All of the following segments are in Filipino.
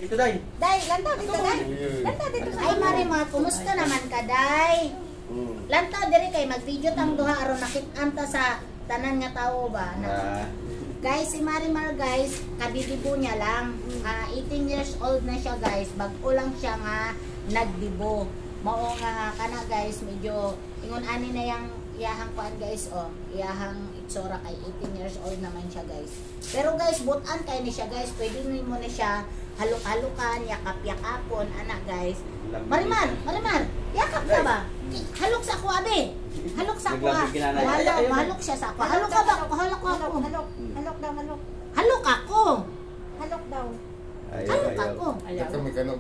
Dito, Day. Day, lantaw dito, Day. Lantaw dito. Ay, Marimar, kumusta naman ka, Day? Lantaw diri kay mag-video tang duha aron nakit-an ta sa tanan nga tawo ba na. Guys, si Marimar guys, kabibibo niya lang. 18 years old na siya guys. Bag-o lang siya nga nagbibo. Mao nga kana guys, medyo ingon ani na yang iyahang kuan guys oh. Iyahang itsura kay 18 years old naman siya guys. Pero guys, butan kay ni siya guys. Pwede mo na siya haluk-halukan, yakap-yakapon ana guys. Marimar, yakap ka ba? Halok sa ako, abi. Halok sa ako, halok siya sa ako. Halok ka ba? Halok ako. Halok daw, halok. Halok ako. Halok daw. Halok ako.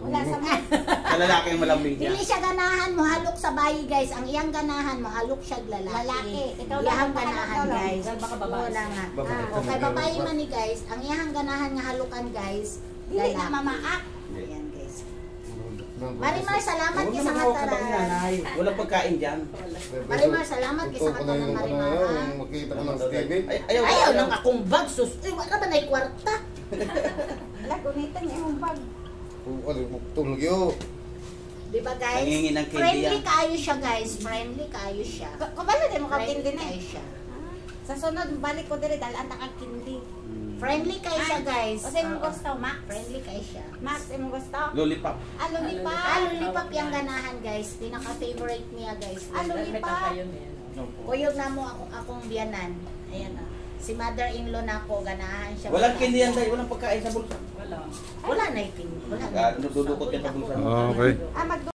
Wala sa mga. Kalalaking malambing niya. Dili siya ganahan mo halok sa bayi guys. Ang iyang ganahan mo halok siya lalaki. Iyang ganahan guys. Wala nga. O kay babae man ni guys, ang iyang ganahan nga halukan guys. Dili na mamaak. Ayan guys. Marimar, salamat ki sa kataran. Walang pagkain dyan. Marimar, salamat ki sa kataran, Marimar. Makita ka ng TV. Ayaw nang akong bag, sus. Wala ba na kwarta? Wala, gunitan niya yung bag. Tulog yun. Diba guys? Nangingi ng candy Friendly yan. kayo siya guys. Friendly kayo siya. Kabalo din mo kakindi na Friendly eh. kayo siya. Sa sunod, balik ko diri dahil ang kindi. Friendly kayo siya guys. Kasi mo gusto, Max. Friendly kayo siya. Max, mo gusto? Lollipop. Lollipop. Lollipop yung ganahan guys. Pinaka-favorite niya guys. Lollipop. Kuyog na mo akong biyanan. Ayan na. Si mother-in-law na ako, ganahan siya. Walang candy yan, Day. Walang pagkain sa bulsa. Wala na itin. Wala na. Dudukot yan sa bulsa. Okay. Mag